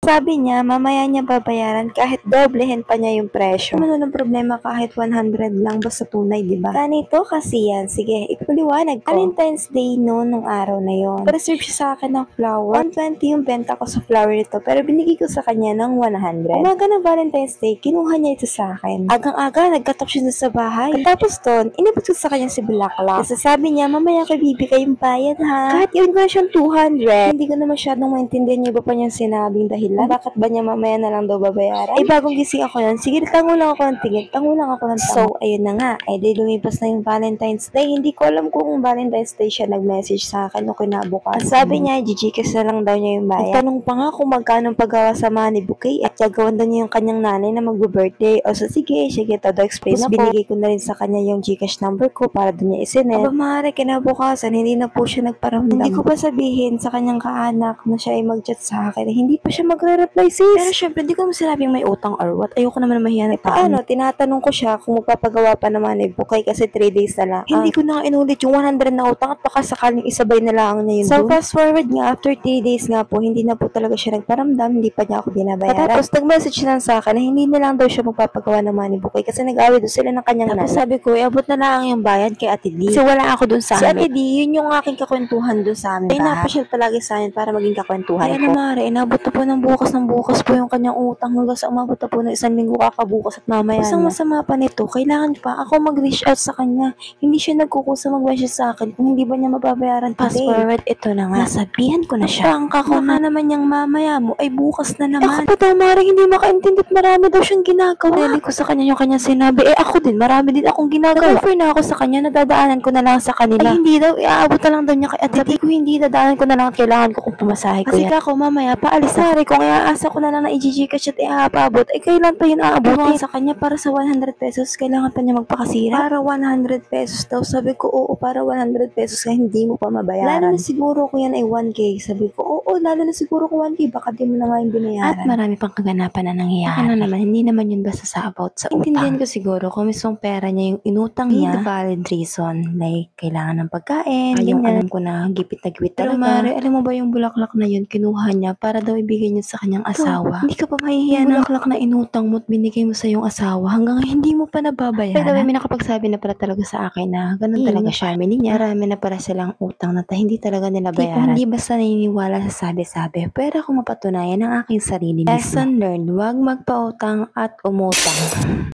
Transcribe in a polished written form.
Sabi niya, mamaya niya babayaran kahit doblehin pa niya yung presyo. Ano ng problema kahit 100 lang basta tunay, di ba? Ganito kasi yan. Sige, ipaliwanag ko. Valentine's Day noon nung araw na yon. Pa-reserve siya sa akin ng flower. 120 yung benta ko sa flower nito, pero binigay ko sa kanya ng 100. Umaga ng Valentine's Day, kinuha niya ito sa akin. Agang-aga, nagkatok siya sa bahay. Tapos doon, inabot ko sa kanya si Bulaklak. Kasi sabi niya, mamaya ko bibigay yung bayad ha. Kahit yun ko na siyang 200. Hindi ko na masyadong maintindihan yung iba pa niyang sinabing dahilan. Bakit ba niya mamaya na lang daw babayaran? Ay, bagong gising ako nun. Sige, tango lang ako ng tingin. Tango lang ako ng tango. So, ayun na nga. Ay, di lumipas na yung Valentine's Day. Hindi ko alam kung Valentine's Day siya nag-message sa akin o kinabukasan. Sabi niya, GGCash na lang daw niya yung bayad. Tanong pa nga kung magkano paggawa sa money bouquet at gagawan daw niya yung kanyang nanay na magbe-birthday. O so, sige, todo explain na po. Binigay ko na rin sa kanya yung GCash number ko para doon niya isinet. Aba, maaari, kinabukasan, hindi na po siya nagparamdam. Hindi ko pa sabihin sa kanyang kaanak na siya ay mag-chat sa akin. Hindi pa siya magre-reply, sis. Pero syempre, hindi ko naman sinabing may utang or what. Ayoko naman mahiyan na paano. Tinatanong ko siya kung magpapagawa pa naman eh, bukay kasi 3 days na lang. Hindi ko na inulit yung 100 na utang at baka sakaling isabay na lang niya yun. So, fast forward nga, after 3 days nga po, hindi na po talaga siya nagparamdam, hindi pa niya ako binabayaran. Tapos, nag-message lang sa akin na hindi na lang daw siya magpapagawa ng money bukay kasi nag-away doon sila ng kanyang nanay. Tapos sabi ko, abot na lang yung bayad kay Ate D. Kasi wala ako doon sa amin. Si Ate D, yun yung aking kakwentuhan doon sa amin. Ay, napasyal palagi sa amin para maging kakwentuhan ko. Ay, namari, inabot na po ng bukas po yung kanyang utang hanggang sa umabot na po ng 1 linggo kakabukas at mamaya na. Isang masama pa nito, kailangan pa ako mag-reach out sa kanya. Hindi siya nagkukusa mag-message sa akin kung hindi ba niya mababayaran today. Fast forward, ito na nga. Nasabihan ko na siya. Prangka ko na naman niyang mamaya mo ay bukas na naman. Ako pa daw, Mari, hindi makaintindi at marami daw siyang ginagawa. Dali ko sa kanya yung kanyang sinabi. Ako din, marami din akong ginagawa. Nag-offer na ako sa kanya, nadadaanan ko na lang sa kanila. Ay, hindi daw, iaabot na lang daw niya kay Ate. Sabi ko, hindi, dadaanan ko na lang at kailangan ko kung pumasahe ko yan. Kasi ako, mamaya, paalis na. Mari, kung iaasa ko na lang na i-GCash at iaabot, ay kailan pa yun aabutin sa kanya para sa 100 pesos, kailangan pa niya magpakasira. Para 100 pesos daw, sabi ko, oo, para 100 pesos ka, hindi mo pa mabayaran. Lalo na siguro kung yan ay 1K, sabi ko, oo, lalo na siguro kung 1K, baka di mo na nga yung binayaran. At marami pang kaganapan na nangyayari. Ano naman, hindi naman yun basta sa about sa utang. Intindihan ko siguro kung mismong pera niya yung inutang niya, with valid reason, like kailangan ng pagkain, yung alam ko na gipit na gipit talaga. Pero Mari, alam mo ba yung bulaklak na yun, kinuha niya para daw ibigay niya sa kanyang asawa. Hindi ka pa mahihiya ng bulaklak na inutang mo at binigay mo sa iyong asawa hanggang hindi mo pa nababayaran. By the way, may nakapagsabi na pala talaga sa akin na ganun talaga siya. Family niya, marami na para silang utang na hindi talaga nila bayaran. Hindi basta naniniwala sa sabi-sabi, pero kung mapatunayan ang aking sarili mismo. Lesson learned, huwag magpautang at umutang.